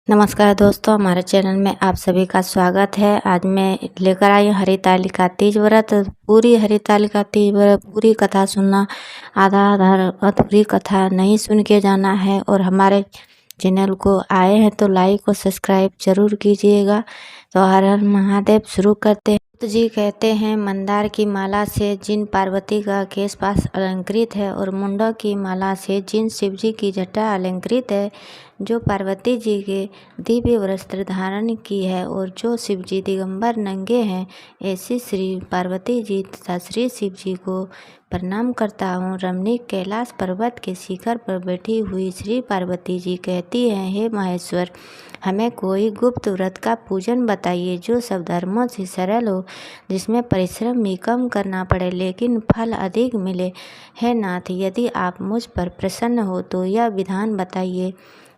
नमस्कार दोस्तों, हमारे चैनल में आप सभी का स्वागत है। आज मैं लेकर आई हूँ हरितालिका तीज व्रत। पूरी हरितालिका तीज व्रत पूरी कथा सुनना, आधा आधा अधूरी कथा नहीं सुन के जाना है। और हमारे चैनल को आए हैं तो लाइक और सब्सक्राइब जरूर कीजिएगा। तो हर हर महादेव शुरू करते हैं। तो जी कहते हैं, मंदार की माला से जिन पार्वती का केश पास अलंकृत है और मुंडा की माला से जिन शिव जी की जटा अलंकृत है, जो पार्वती जी के दिव्य वस्त्र धारण की है और जो शिव जी दिगंबर नंगे हैं, ऐसी श्री पार्वती जी तथा श्री शिव जी को प्रणाम करता हूँ। रमणीक कैलाश पर्वत के शिखर पर बैठी हुई श्री पार्वती जी कहती हैं, हे महेश्वर, हमें कोई गुप्त व्रत का पूजन बताइए जो सब धर्मों से सरल हो, जिसमें परिश्रम भी कम करना पड़े लेकिन फल अधिक मिले। हे नाथ, यदि आप मुझ पर प्रसन्न हो तो यह विधान बताइए।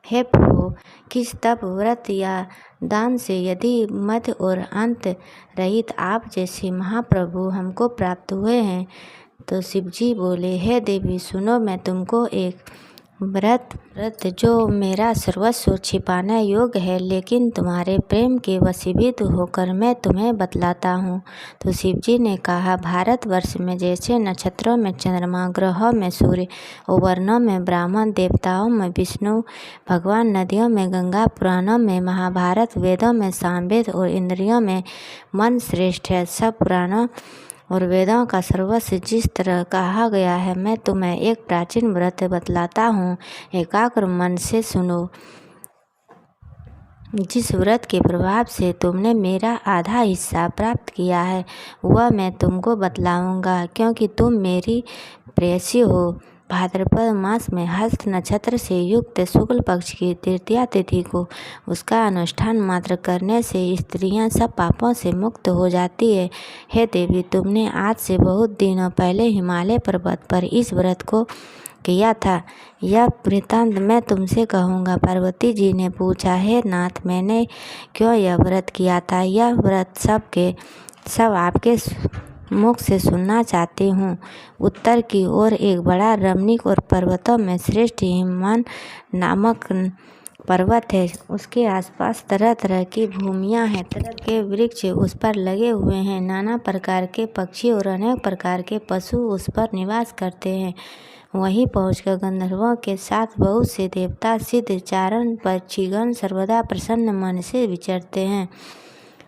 हे प्रभु, किस तप व्रत या दान से यदि मध्य और अंत रहित आप जैसे महाप्रभु हमको प्राप्त हुए हैं। तो शिव जी बोले, हे देवी सुनो, मैं तुमको एक व्रत जो मेरा सर्वस्व छिपाना योग्य है, लेकिन तुम्हारे प्रेम के वशीभूत होकर मैं तुम्हें बतलाता हूँ। तो शिव जी ने कहा, भारतवर्ष में जैसे नक्षत्रों में चंद्रमा, ग्रहों में सूर्य, वर्णों में ब्राह्मण, देवताओं में विष्णु भगवान, नदियों में गंगा, पुराणों में महाभारत, वेदों में सामवेद और इंद्रियों में मन श्रेष्ठ है, सब पुराणों और वेदों का सर्वस्व जिस तरह कहा गया है, मैं तुम्हें एक प्राचीन व्रत बतलाता हूँ। एकाग्र मन से सुनो। जिस व्रत के प्रभाव से तुमने मेरा आधा हिस्सा प्राप्त किया है, वह मैं तुमको बतलाऊंगा, क्योंकि तुम मेरी प्रेयसी हो। भाद्रपद मास में हस्त नक्षत्र से युक्त शुक्ल पक्ष की तृतीया तिथि को उसका अनुष्ठान मात्र करने से स्त्रियां सब पापों से मुक्त हो जाती है। हे देवी, तुमने आज से बहुत दिनों पहले हिमालय पर्वत पर इस व्रत को किया था, यह वृत्तांत मैं तुमसे कहूँगा। पार्वती जी ने पूछा, हे नाथ, मैंने क्यों यह व्रत किया था? यह व्रत सब आपके मुख से सुनना चाहती हूँ। उत्तर की ओर एक बड़ा रमणीक और पर्वतों में श्रेष्ठ हिमवन नामक पर्वत है। उसके आसपास तरह तरह की भूमियाँ हैं, तरह के वृक्ष उस पर लगे हुए हैं, नाना प्रकार के पक्षी और अनेक प्रकार के पशु उस पर निवास करते हैं। वहीं पहुंचकर गंधर्वों के साथ बहुत से देवता, सिद्ध, चारण, पक्षीगण सर्वदा प्रसन्न मन से विचरते हैं।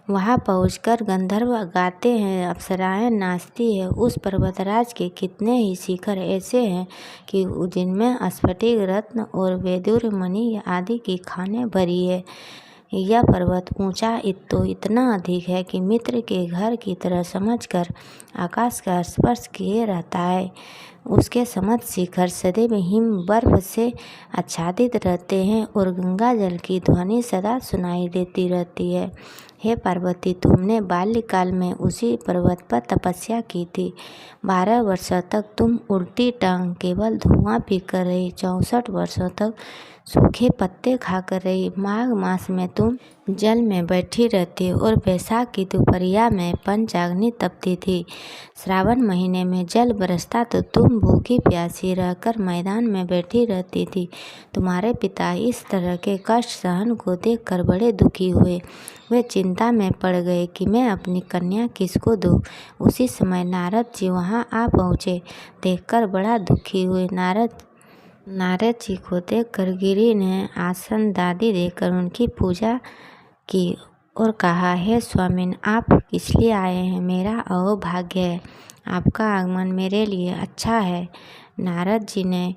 वहाँ पहुंचकर गंधर्व गाते हैं, अप्सराएं नाचती है। उस पर्वतराज के कितने ही शिखर ऐसे हैं कि जिनमें स्फटिक, रत्न और वैदुर्य मणि आदि की खानें भरी है। यह पर्वत ऊंचा तो इतना अधिक है कि मित्र के घर की तरह समझकर आकाश का स्पर्श किए रहता है। उसके समस्त शिखर सदैव हिम बर्फ से आच्छादित रहते हैं और गंगा जल की ध्वनि सदा सुनाई देती रहती है। हे पार्वती, तुमने बाल्यकाल में उसी पर्वत पर तपस्या की थी। 12 वर्षों तक तुम उल्टी टांग केवल धुआं पीकर रही, 64 वर्षों तक सूखे पत्ते खाकर रही। माघ मास में तुम जल में बैठी रहती और बैसाख की दोपहरिया में पंचाग्नि तपती थी। श्रावण महीने में जल बरसता तो तुम भूखी प्यासी रहकर मैदान में बैठी रहती थी। तुम्हारे पिता इस तरह के कष्ट सहन को देखकर बड़े दुखी हुए। वे चिंता में पड़ गए कि मैं अपनी कन्या किसको दूँ। उसी समय नारद जी वहाँ आ पहुँचे। देखकर बड़ा दुखी हुए। नारद जी को देखकर गिरि ने आसन दादी देकर उनकी पूजा की और कहा, हे स्वामिन, आप किस लिए आए हैं? मेरा अहोभाग्य है, आपका आगमन मेरे लिए अच्छा है। नारद जी ने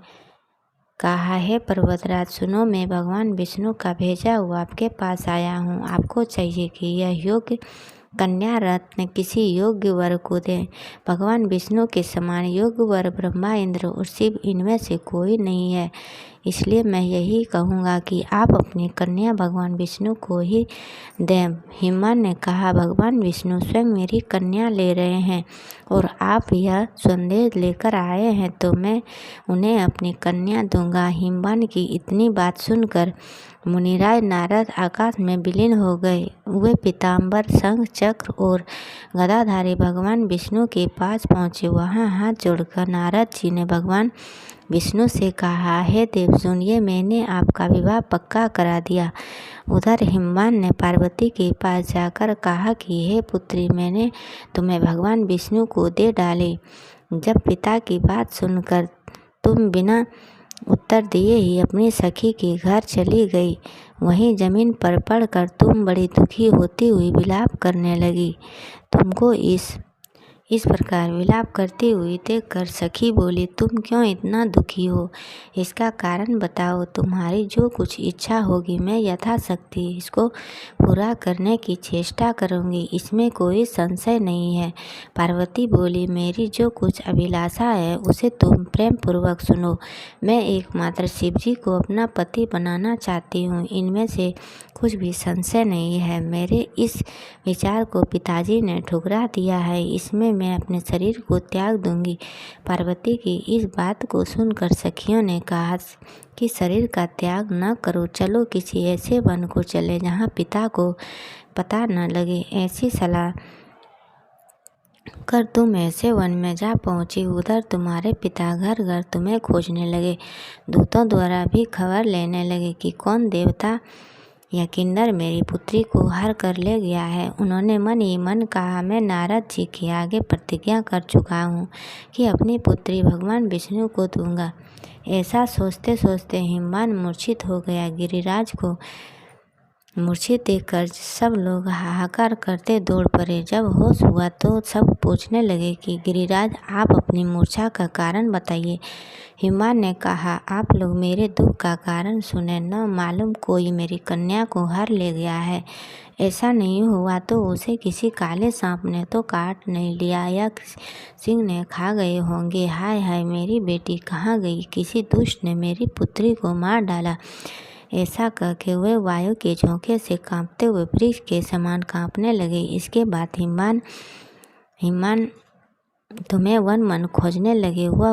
कहा, हे पर्वतराज सुनो, मैं भगवान विष्णु का भेजा हुआ आपके पास आया हूँ। आपको चाहिए कि यह योग्य कन्या रत्न किसी योग्य वर को दें। भगवान विष्णु के समान योग्य वर ब्रह्मा, इंद्र और शिव, इनमें से कोई नहीं है। इसलिए मैं यही कहूँगा कि आप अपनी कन्या भगवान विष्णु को ही दें। हिमवन ने कहा, भगवान विष्णु स्वयं मेरी कन्या ले रहे हैं और आप यह संदेश लेकर आए हैं तो मैं उन्हें अपनी कन्या दूंगा। हिमवन की इतनी बात सुनकर मुनिराज नारद आकाश में विलीन हो गए। वे पीताम्बर, शंख, चक्र और गदाधारी भगवान विष्णु के पास पहुँचे। वहाँ हाथ जोड़कर नारद जी ने भगवान विष्णु से कहा, हे देव सुनिए, मैंने आपका विवाह पक्का करा दिया। उधर हिमवान ने पार्वती के पास जाकर कहा कि हे पुत्री, मैंने तुम्हें भगवान विष्णु को दे डाले। जब पिता की बात सुनकर तुम बिना उत्तर दिए ही अपनी सखी के घर चली गई। वहीं जमीन पर पड़कर तुम बड़ी दुखी होती हुई विलाप करने लगी। तुमको इस प्रकार विलाप करती हुई देखकर सखी बोली, तुम क्यों इतना दुखी हो? इसका कारण बताओ। तुम्हारी जो कुछ इच्छा होगी मैं यथाशक्ति इसको पूरा करने की चेष्टा करूंगी, इसमें कोई संशय नहीं है। पार्वती बोली, मेरी जो कुछ अभिलाषा है उसे तुम प्रेम पूर्वक सुनो। मैं एकमात्र शिवजी को अपना पति बनाना चाहती हूँ, इनमें से कुछ भी संशय नहीं है। मेरे इस विचार को पिताजी ने ठुकरा दिया है, इसमें मैं अपने शरीर को त्याग दूंगी। पार्वती की इस बात को सुनकर सखियों ने कहा कि शरीर का त्याग न करो, चलो किसी ऐसे वन को चले जहाँ पिता को पता न लगे। ऐसी सलाह कर तुम ऐसे वन में जा पहुंची। उधर तुम्हारे पिता घर घर तुम्हें खोजने लगे। दूतों द्वारा भी खबर लेने लगे कि कौन देवता या किन्नर मेरी पुत्री को हर कर ले गया है। उन्होंने मन ही मन कहा, मैं नारद जी के आगे प्रतिज्ञा कर चुका हूँ कि अपनी पुत्री भगवान विष्णु को दूंगा। ऐसा सोचते सोचते हिमवान मूर्छित हो गया। गिरिराज को मूर्छित देखकर सब लोग हाहाकार करते दौड़ पड़े। जब होश हुआ तो सब पूछने लगे कि गिरिराज, आप अपनी मूर्छा का कारण बताइए। हिमवान ने कहा, आप लोग मेरे दुख का कारण सुने। न मालूम कोई मेरी कन्या को हर ले गया है। ऐसा नहीं हुआ तो उसे किसी काले सांप ने तो काट नहीं लिया या सिंह ने खा गए होंगे। हाय हाय, मेरी बेटी कहाँ गई? किसी दुष्ट ने मेरी पुत्री को मार डाला। ऐसा कहकर वे वायु के झोंके से कांपते हुए वृक्ष के समान कांपने लगे। इसके बाद हिमवान तुम्हें वन मन खोजने लगे। वह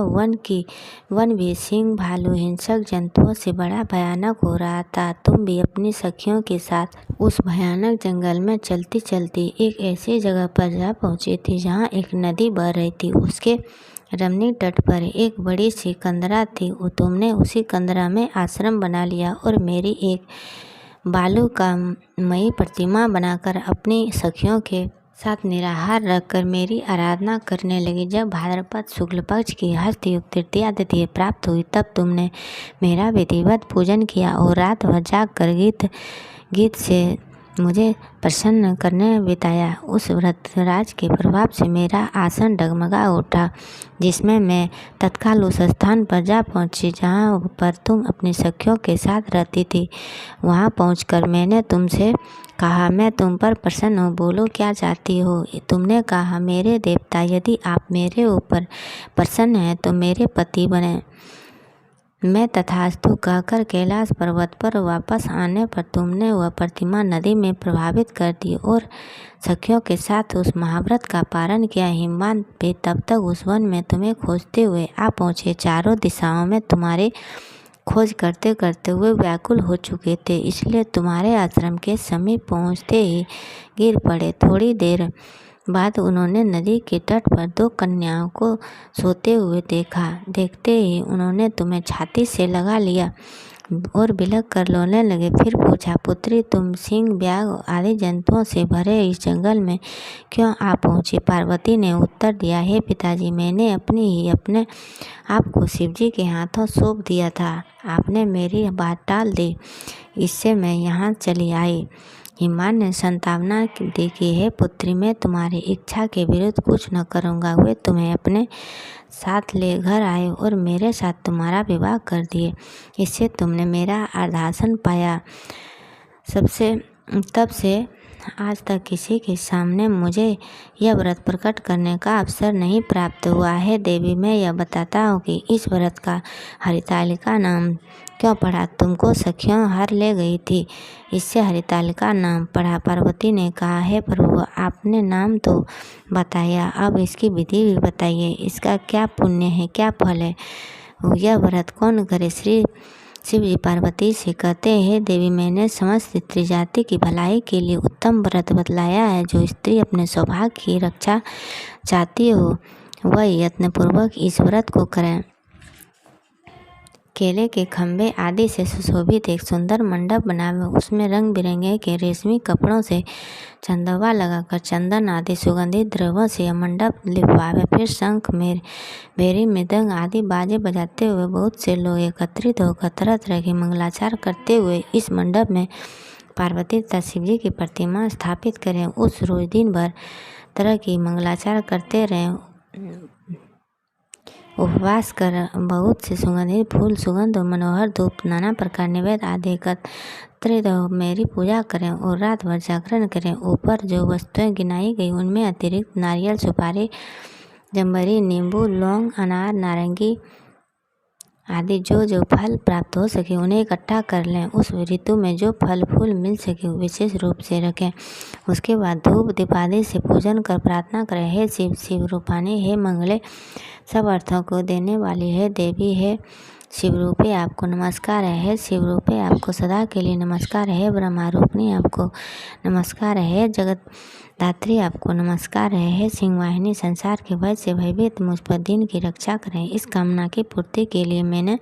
वन भी सिंह, भालू, हिंसक जंतुओं से बड़ा भयानक हो रहा था। तुम भी अपनी सखियों के साथ उस भयानक जंगल में चलती चलती एक ऐसी जगह पर जा पहुँची थी जहाँ एक नदी बह रही थी। उसके रमणीक तट पर एक बड़ी सी कंदरा थी। तुमने उसी कंदरा में आश्रम बना लिया और मेरी एक बालू का मई प्रतिमा बनाकर अपनी सखियों के साथ निराहार रखकर मेरी आराधना करने लगी। जब भाद्रपद शुक्ल पक्ष की हस्तयुक्त तृतीया तिथि प्राप्त हुई तब तुमने मेरा विधिवत पूजन किया और रात भर जाग कर गीत से मुझे प्रसन्न करने बिताया। उस व्रतराज के प्रभाव से मेरा आसन डगमगा उठा, जिसमें मैं तत्काल उस स्थान पर जा पहुंची जहां पर तुम अपनी सखियों के साथ रहती थी। वहां पहुंचकर मैंने तुमसे कहा, मैं तुम पर प्रसन्न हूँ, बोलो क्या चाहती हो। तुमने कहा, मेरे देवता, यदि आप मेरे ऊपर प्रसन्न हैं तो मेरे पति बने। मैं तथास्तु कहकर कैलाश पर्वत पर वापस आने पर तुमने वह प्रतिमा नदी में प्रभावित कर दी और सखियों के साथ उस महाव्रत का पारण किया। हिमवान पे तब तक उस वन में तुम्हें खोजते हुए आ पहुँचे। चारों दिशाओं में तुम्हारे खोज करते करते हुए व्याकुल हो चुके थे, इसलिए तुम्हारे आश्रम के समीप पहुँचते ही गिर पड़े। थोड़ी देर बाद उन्होंने नदी के तट पर दो कन्याओं को सोते हुए देखा। देखते ही उन्होंने तुम्हें छाती से लगा लिया और बिलख कर रोने लगे। फिर पूछा, पुत्री, तुम सिंह, व्याघ्र आदि जंतुओं से भरे इस जंगल में क्यों आ पहुँची? पार्वती ने उत्तर दिया, हे पिताजी, मैंने अपने आप को शिवजी के हाथों सौंप दिया था। आपने मेरी बात टाल दी, इससे मैं यहाँ चली आई। हिमवान ने संतावना दी कि हे पुत्री, मैं तुम्हारी इच्छा के विरुद्ध कुछ न करूँगा। वे तुम्हें अपने साथ ले घर आए और मेरे साथ तुम्हारा विवाह कर दिए। इससे तुमने मेरा अर्धासन पाया। तब से आज तक किसी के सामने मुझे यह व्रत प्रकट करने का अवसर नहीं प्राप्त हुआ है। देवी, मैं यह बताता हूँ कि इस व्रत का हरितालिका नाम क्यों पड़ा? तुमको सखियों हर ले गई थी, इससे हरितालिका नाम पड़ा। पार्वती ने कहा, हे प्रभु, आपने नाम तो बताया, अब इसकी विधि भी बताइए। इसका क्या पुण्य है, क्या फल है? यह व्रत कौन करे? श्री शिव जी पार्वती से कहते हैं, देवी, मैंने समस्त स्त्री जाति की भलाई के लिए उत्तम व्रत बतलाया है। जो स्त्री अपने सौभाग्य की रक्षा चाहती हो वह यत्नपूर्वक इस व्रत को करें। केले के खम्भे आदि से सुशोभित एक सुंदर मंडप बनावे, उसमें रंग बिरंगे के रेशमी कपड़ों से चंदवा लगाकर चंदन आदि सुगंधित द्रव्यों से यह मंडप लिपवावे। फिर शंख भेरी मृदंग आदि बाजे बजाते हुए बहुत से लोग एकत्रित होकर तरह तरह के मंगलाचार करते हुए इस मंडप में पार्वती तथा शिव जी की प्रतिमा स्थापित करें। उस रोज दिन भर तरह की मंगलाचार करते रहें, उपवास कर बहुत से सुगंधित फूल, सुगंध और मनोहर धूप, नाना प्रकार निवेद आदि एकत्रित हो मेरी पूजा करें और रात भर जागरण करें। ऊपर जो वस्तुएं गिनाई गई उनमें अतिरिक्त नारियल, सुपारी, जम्बरी, नींबू, लौंग, अनार, नारंगी आदि जो फल प्राप्त हो सके उन्हें इकट्ठा कर लें। उस ऋतु में जो फल फूल मिल सके विशेष रूप से रखें। उसके बाद धूप दीप आदि से पूजन कर प्रार्थना करें, हे शिव, शिव रूपानी, हे मंगले, सब अर्थों को देने वाली है देवी, है शिव रूपे आपको नमस्कार है, हे शिव रूपे आपको सदा के लिए नमस्कार है, ब्रह्मा रूपिणी आपको नमस्कार है, जगत दात्री आपको नमस्कार है, हे सिंहवाहिनी, संसार के भय से भयभीत मुझ पर दिन की रक्षा करें। इस कामना की पूर्ति के लिए मैंने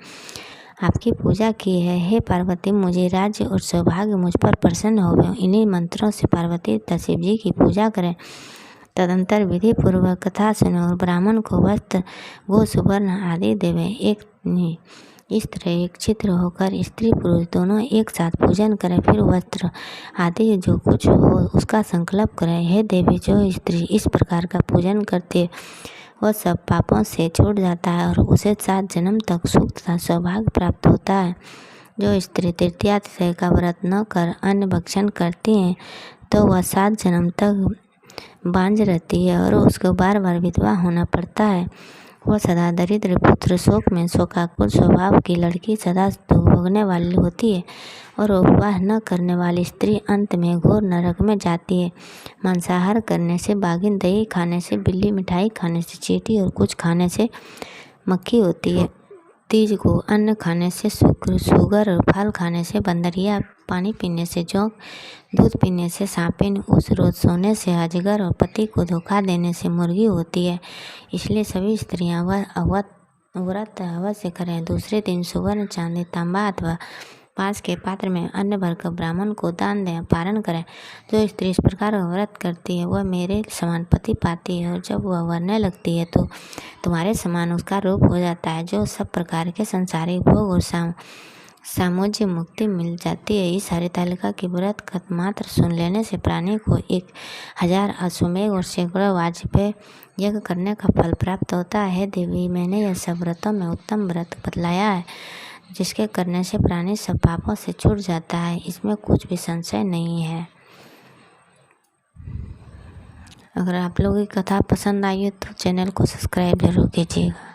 आपकी पूजा की है, हे पार्वती, मुझे राज्य और सौभाग्य मुझ पर प्रसन्न हो। इन्हीं मंत्रों से पार्वती तथा शिव जी की पूजा करें। तदंतर विधि पूर्वक कथा सुने और ब्राह्मण को वस्त्र, गो, सुवर्ण आदि देवे। इस तरह एक चित्र होकर स्त्री पुरुष दोनों एक साथ पूजन करें। फिर वस्त्र आदि जो कुछ हो उसका संकल्प करें। हे देवी, जो स्त्री इस प्रकार का पूजन करती है वह सब पापों से छूट जाता है और उसे 7 जन्म तक सुख तथा सौभाग्य प्राप्त होता है। जो स्त्री तृतीया तिथि का व्रत न कर अन्न भक्षण करती हैं तो वह 7 जन्म तक बांझ रहती है और उसको बार बार विधवा होना पड़ता है। वह सदा दरिद्र पुत्र शोक में शोकाकुल स्वभाव की लड़की सदा दुख भोगने वाली होती है और उपवास न करने वाली स्त्री अंत में घोर नरक में जाती है। मांसाहार करने से बाघिन, दही खाने से बिल्ली, मिठाई खाने से चींटी और कुछ खाने से मक्खी होती है। तीज को अन्न खाने से शुक्र, सुगर और फल खाने से बंदरिया, पानी पीने से जोंक, दूध पीने से सांपिन, उस रोज सोने से अजगर और पति को धोखा देने से मुर्गी होती है। इसलिए सभी स्त्रियां व्रत अवश्य करें। दूसरे दिन सुवर्ण, चांदी, तांबा अथवा पास के पात्र में अन्न भरकर ब्राह्मण को दान दें, पारण करें। जो स्त्री इस प्रकार का व्रत करती है वह मेरे समान पति पाती है और जब वह मरने लगती है तो तुम्हारे समान उसका रूप हो जाता है। जो सब प्रकार के संसारिक भोग और सामोज्य मुक्ति मिल जाती है। इस हरितालिका की व्रत कथा मात्र सुन लेने से प्राणी को 1000 अश्वमेध और सैकड़ों वाजपेय यज्ञ करने का फल प्राप्त होता है। देवी, मैंने यह सब व्रतों में उत्तम व्रत बतलाया है जिसके करने से प्राणी सब पापों से छूट जाता है, इसमें कुछ भी संशय नहीं है। अगर आप लोगों की कथा पसंद आई हो तो चैनल को सब्सक्राइब जरूर कीजिएगा।